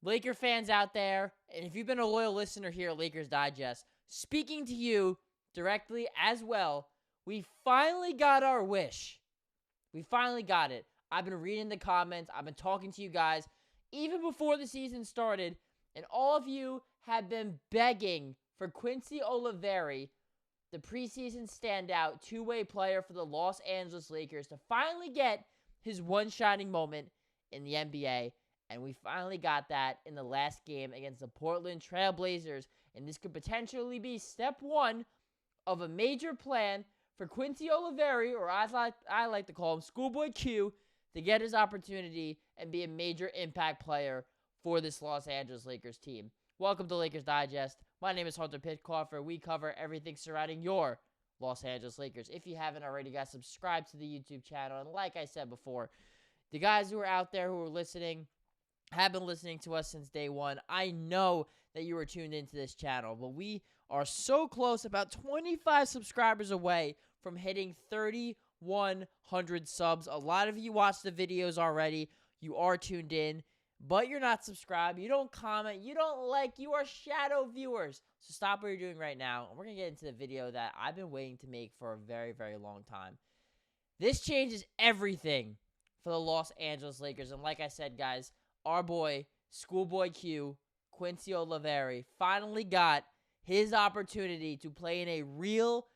Laker fans out there, and if you've been a loyal listener here at Lakers Digest, speaking to you directly as well, we finally got our wish. We finally got it. I've been reading the comments. I've been talking to you guys even before the season started, and all of you have been begging for Quincy Olivari, the preseason standout two-way player for the Los Angeles Lakers, to finally get his one shining moment in the NBA. And we finally got that in the last game against the Portland Trail Blazers. And this could potentially be step one of a major plan for Quincy Olivari, or as I like to call him, Schoolboy Q, to get his opportunity and be a major impact player for this Los Angeles Lakers team. Welcome to Lakers Digest. My name is Hunter Pitcoff. We cover everything surrounding your Los Angeles Lakers. If you haven't already, guys, subscribe to the YouTube channel. And like I said before, the guys who are out there who are listening have been listening to us since day one. I know that you were tuned into this channel, but we are so close, about 25 subscribers away from hitting 3,100 subs. A lot of you watch the videos already. You are tuned in, but you're not subscribed. You don't comment. You don't like. You are shadow viewers. So stop what you're doing right now, and we're going to get into the video that I've been waiting to make for a very, very long time. This changes everything for the Los Angeles Lakers, and like I said, guys, our boy, Schoolboy Q, Quincy Olivari, finally got his opportunity to play in a real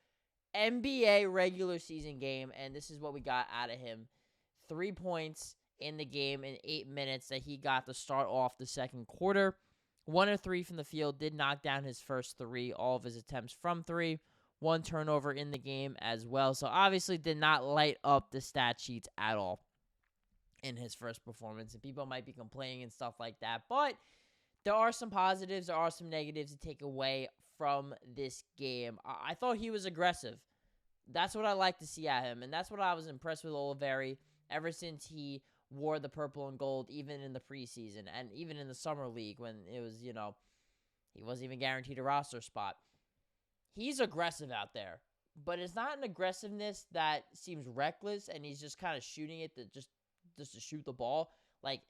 NBA regular season game, and this is what we got out of him. 3 points in the game in 8 minutes that he got to start off the second quarter. 1 of 3 from the field, did knock down his first 3, all of his attempts from 3. 1 turnover in the game as well, so obviously did not light up the stat sheets at all in his first performance, and people might be complaining and stuff like that, but there are some positives, there are some negatives to take away from this game. I thought he was aggressive. That's what I like to see at him, and that's what I was impressed with Olivari ever since he wore the purple and gold, even in the preseason, and even in the summer league when it was, he wasn't even guaranteed a roster spot. He's aggressive out there, but it's not an aggressiveness that seems reckless, and he's just kind of shooting it just to shoot the ball. Like,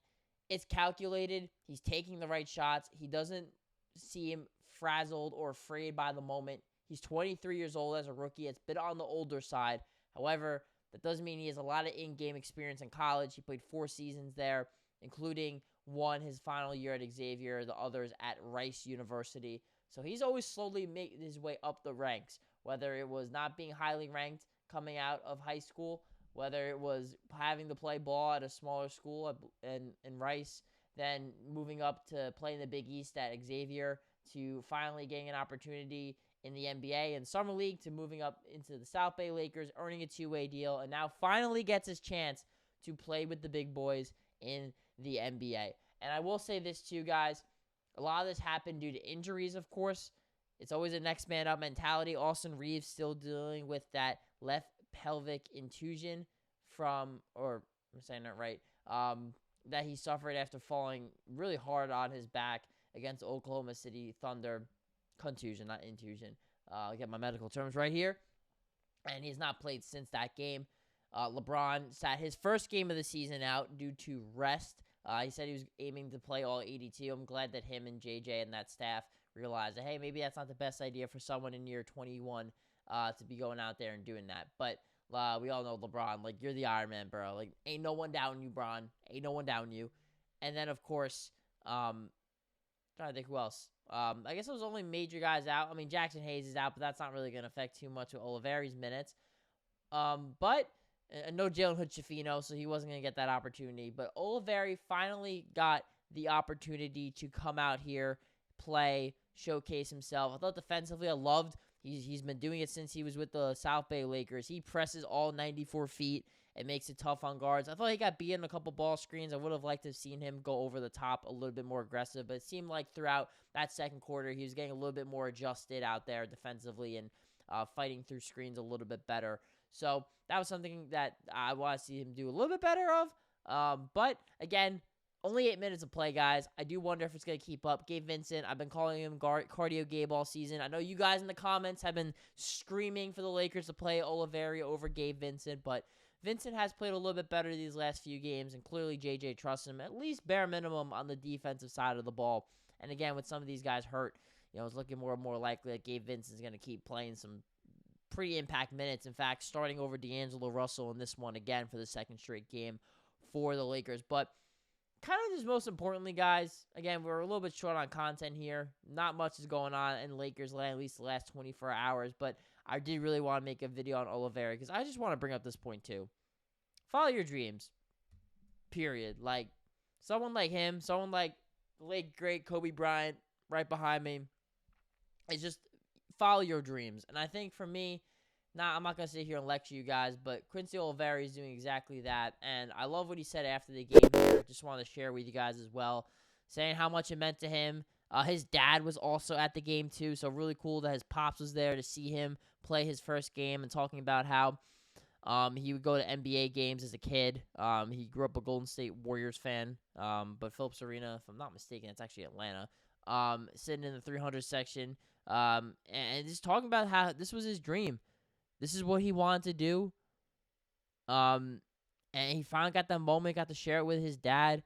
it's calculated. He's taking the right shots. He doesn't seem frazzled or afraid by the moment. He's 23 years old as a rookie. It's a bit on the older side. However, that doesn't mean he has a lot of in-game experience in college. He played 4 seasons there, including one his final year at Xavier, the others at Rice University. So he's always slowly making his way up the ranks, whether it was not being highly ranked coming out of high school, whether it was having to play ball at a smaller school in Rice, then moving up to play in the Big East at Xavier, to finally getting an opportunity in the NBA and Summer League, to moving up into the South Bay Lakers, earning a 2-way deal, and now finally gets his chance to play with the big boys in the NBA. And I will say this too, guys. A lot of this happened due to injuries, of course. It's always a next man up mentality. Austin Reaves still dealing with that left pelvic contusion from, or I'm saying that right, that he suffered after falling really hard on his back against Oklahoma City Thunder. Contusion, not intusion. I'll get my medical terms right here. And he's not played since that game. LeBron sat his first game of the season out due to rest. He said he was aiming to play all 82. I'm glad that him and JJ and that staff realized that, hey, maybe that's not the best idea for someone in year 21 to be going out there and doing that. But we all know LeBron, like, you're the Iron Man, bro. Like, ain't no one down you, Bron. Ain't no one down you. And then, of course, trying to think who else. I guess it was only major guys out. I mean, Jackson Hayes is out, but that's not really going to affect too much with Olivari's minutes. But no Jalen Hood-Schifino, so he wasn't going to get that opportunity. But Olivari finally got the opportunity to come out here, play, showcase himself. I thought defensively, I loved. He's been doing it since he was with the South Bay Lakers. He presses all 94 feet and makes it tough on guards. I thought he got beat in a couple ball screens. I would have liked to have seen him go over the top a little bit more aggressive, but it seemed like throughout that second quarter, he was getting a little bit more adjusted out there defensively and fighting through screens a little bit better. So that was something that I want to see him do a little bit better of. But again, only 8 minutes of play, guys. I do wonder if it's going to keep up. Gabe Vincent, I've been calling him Cardio Gabe all season. I know you guys in the comments have been screaming for the Lakers to play Olivari over Gabe Vincent, but Vincent has played a little bit better these last few games, and clearly JJ trusts him, at least bare minimum on the defensive side of the ball. And again, with some of these guys hurt, it's looking more and more likely that Gabe Vincent's going to keep playing some pretty impact minutes. In fact, starting over D'Angelo Russell in this one again for the second straight game for the Lakers. But kind of just most importantly, guys, again, we're a little bit short on content here. Not much is going on in Lakers land, at least the last 24 hours. But I did really want to make a video on Olivari because I just want to bring up this point too. Follow your dreams, period. Like, someone like him, someone like the late, great Kobe Bryant right behind me, it's just follow your dreams. And I think for me, I'm not going to sit here and lecture you guys, but Quincy Olivari is doing exactly that. And I love what he said after the game here. Just wanted to share with you guys as well, saying how much it meant to him. His dad was also at the game too, so really cool that his pops was there to see him play his first game, and talking about how he would go to NBA games as a kid. He grew up a Golden State Warriors fan, but Phillips Arena, if I'm not mistaken, it's actually Atlanta, sitting in the 300 section, and just talking about how this was his dream. This is what he wanted to do. And he finally got that moment, got to share it with his dad.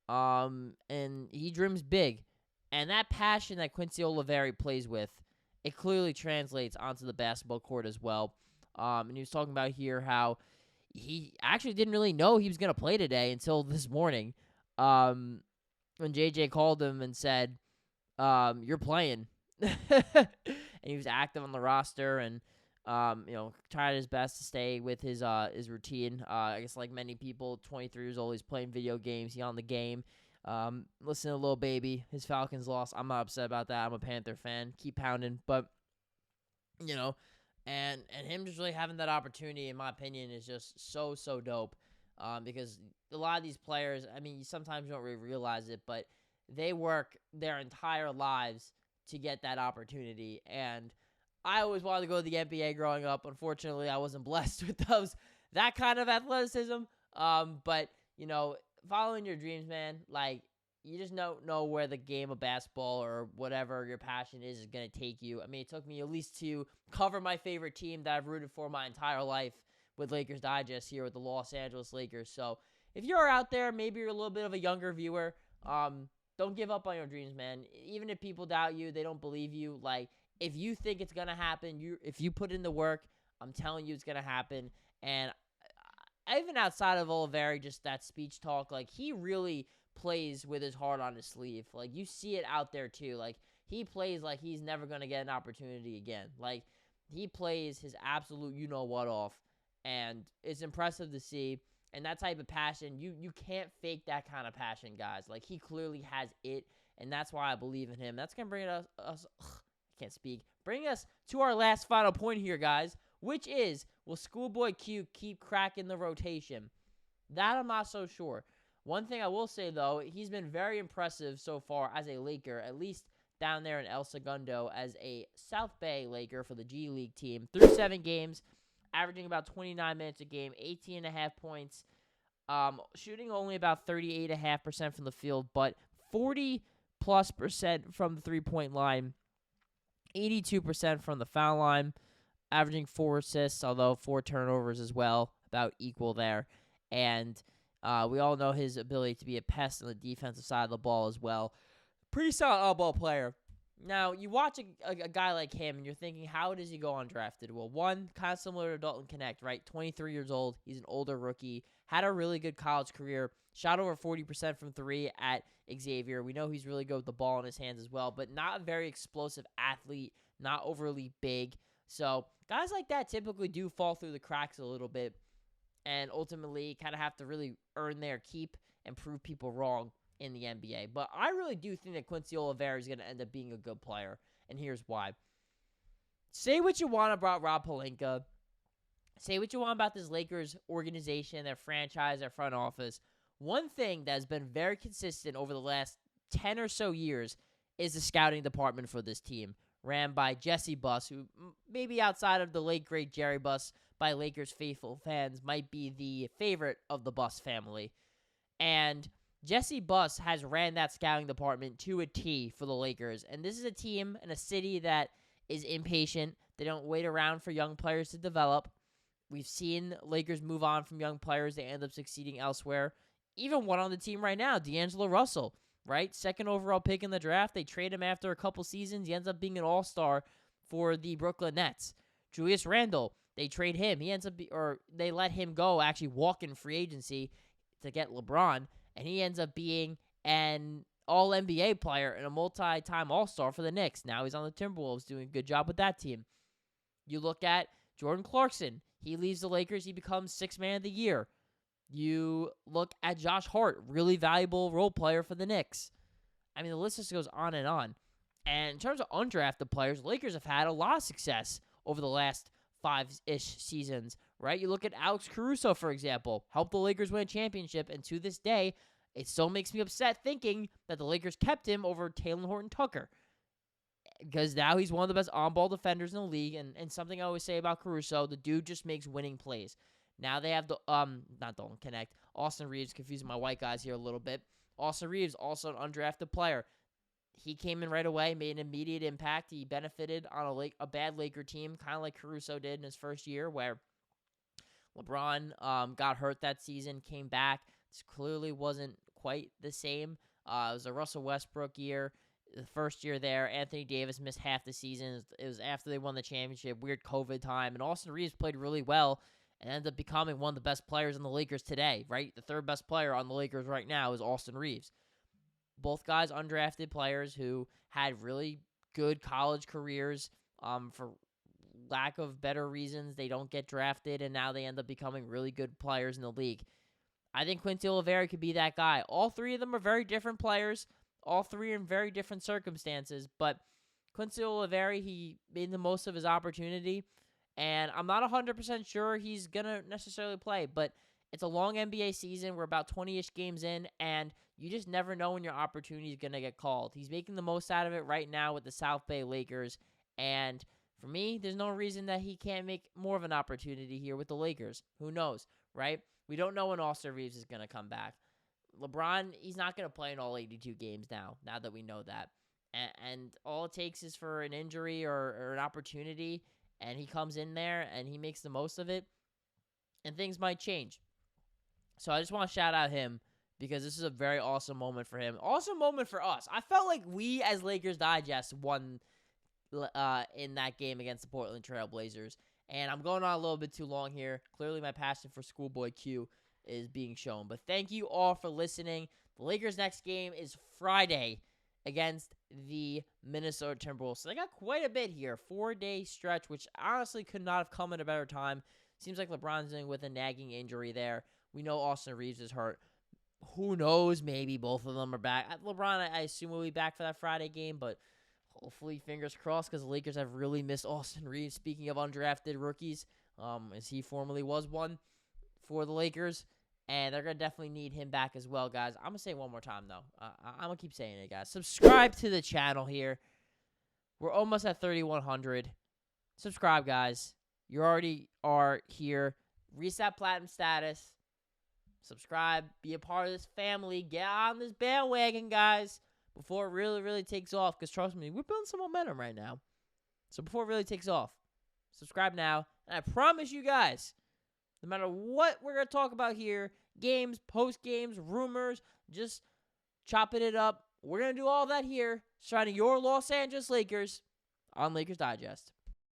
And he dreams big. And that passion that Quincy Olivari plays with, it clearly translates onto the basketball court as well. And he was talking about here how he actually didn't really know he was going to play today until this morning. When JJ called him and said, you're playing. And he was active on the roster and tried his best to stay with his routine. I guess like many people, 23 years old, he's playing video games. He's on the game. Listen to Lil Baby. His Falcons lost. I'm not upset about that. I'm a Panther fan. Keep pounding. But, and him just really having that opportunity, in my opinion, is just so, so dope. Because a lot of these players, I mean, sometimes you don't really realize it, but they work their entire lives to get that opportunity. And I always wanted to go to the NBA growing up. Unfortunately, I wasn't blessed with that kind of athleticism. But, following your dreams, man, like, you just don't know where the game of basketball or whatever your passion is going to take you. I mean, it took me at least to cover my favorite team that I've rooted for my entire life with Lakers Digest here with the Los Angeles Lakers. So if you're out there, maybe you're a little bit of a younger viewer, don't give up on your dreams, man. Even if people doubt you, they don't believe you, like, if you think it's going to happen, if you put in the work, I'm telling you it's going to happen. And even outside of Olivari, just that speech talk, like, he really plays with his heart on his sleeve. Like, you see it out there too. Like, he plays like he's never going to get an opportunity again. Like, he plays his absolute you-know-what off. And it's impressive to see. And that type of passion, you can't fake that kind of passion, guys. Like, he clearly has it. And that's why I believe in him. That's going to bring us can't speak. Bring us to our last final point here, guys, which is, will Schoolboy Q keep cracking the rotation? That I'm not so sure. One thing I will say, though, he's been very impressive so far as a Laker, at least down there in El Segundo as a South Bay Laker for the G League team. Through 7 games, averaging about 29 minutes a game, 18.5 points, shooting only about 38.5% from the field, but 40+% from the three-point line. 82% from the foul line, averaging 4 assists, although 4 turnovers as well, about equal there. And we all know his ability to be a pest on the defensive side of the ball as well. Pretty solid all-ball player. Now, you watch a guy like him, and you're thinking, how does he go undrafted? Well, one, kind of similar to Dalton Connect, right? 23 years old. He's an older rookie. Had a really good college career. Shot over 40% from 3 at Xavier. We know he's really good with the ball in his hands as well, but not a very explosive athlete, not overly big. So guys like that typically do fall through the cracks a little bit and ultimately kind of have to really earn their keep and prove people wrong in the NBA. But I really do think that Quincy Olivari is going to end up being a good player, and here's why. Say what you want about Rob Pelinka. Say what you want about this Lakers organization, their franchise, their front office. One thing that has been very consistent over the last 10 or so years is the scouting department for this team, ran by Jesse Buss, who maybe outside of the late, great Jerry Buss by Lakers faithful fans might be the favorite of the Buss family. And Jesse Buss has ran that scouting department to a T for the Lakers. And this is a team in a city that is impatient. They don't wait around for young players to develop. We've seen Lakers move on from young players. They end up succeeding elsewhere. Even one on the team right now, D'Angelo Russell, right? Second overall pick in the draft. They trade him after a couple seasons. He ends up being an all-star for the Brooklyn Nets. Julius Randle, they trade him. He ends up, they let him go, actually walk in free agency to get LeBron, and he ends up being an all-NBA player and a multi-time all-star for the Knicks. Now he's on the Timberwolves, doing a good job with that team. You look at Jordan Clarkson. He leaves the Lakers. He becomes Sixth Man of the Year. You look at Josh Hart, really valuable role player for the Knicks. I mean, the list just goes on and on. And in terms of undrafted players, Lakers have had a lot of success over the last 5-ish seasons, right? You look at Alex Caruso, for example, helped the Lakers win a championship, and to this day, it still makes me upset thinking that the Lakers kept him over Talen Horton-Tucker, because now he's one of the best on-ball defenders in the league, and something I always say about Caruso, the dude just makes winning plays. Now they have Austin Reaves, confusing my white guys here a little bit. Austin Reaves, also an undrafted player. He came in right away, made an immediate impact. He benefited on a bad Laker team, kind of like Caruso did in his first year, where LeBron got hurt that season, came back. This clearly wasn't quite the same. It was a Russell Westbrook year. The first year there, Anthony Davis missed half the season. It was after they won the championship, weird COVID time, and Austin Reaves played really well and ended up becoming one of the best players on the Lakers today, right? The third best player on the Lakers right now is Austin Reaves. Both guys undrafted players who had really good college careers. For lack of better reasons, they don't get drafted, and now they end up becoming really good players in the league. I think Quincy Olivari could be that guy. All three of them are very different players. All three are in very different circumstances, but Quincy Olivari, he made the most of his opportunity, and I'm not 100% sure he's going to necessarily play, but it's a long NBA season. We're about 20-ish games in, and you just never know when your opportunity is going to get called. He's making the most out of it right now with the South Bay Lakers, and for me, there's no reason that he can't make more of an opportunity here with the Lakers. Who knows, right? We don't know when Austin Reaves is going to come back. LeBron, he's not going to play in all 82 games now that we know that. And all it takes is for an injury or an opportunity, and he comes in there and he makes the most of it, and things might change. So I just want to shout out him because this is a very awesome moment for him. Awesome moment for us. I felt like we as Lakers Digest won in that game against the Portland Trail Blazers. And I'm going on a little bit too long here. Clearly my passion for Schoolboy Q is being shown. But thank you all for listening. The Lakers' next game is Friday against the Minnesota Timberwolves. So they got quite a bit here. 4-day stretch, which honestly could not have come at a better time. Seems like LeBron's dealing with a nagging injury there. We know Austin Reaves is hurt. Who knows? Maybe both of them are back. LeBron, I assume, will be back for that Friday game, but hopefully, fingers crossed, because the Lakers have really missed Austin Reaves. Speaking of undrafted rookies, as he formerly was one for the Lakers, and they're going to definitely need him back as well, guys. I'm going to say it one more time, though. I'm going to keep saying it, guys. Subscribe to the channel here. We're almost at 3,100. Subscribe, guys. You already are here. Reset platinum status. Subscribe. Be a part of this family. Get on this bandwagon, guys, before it really, really takes off. Because trust me, we're building some momentum right now. So before it really takes off, subscribe now. And I promise you guys, no matter what we're going to talk about here, games, post-games, rumors, just chopping it up, we're going to do all that here, starting your Los Angeles Lakers on Lakers Digest.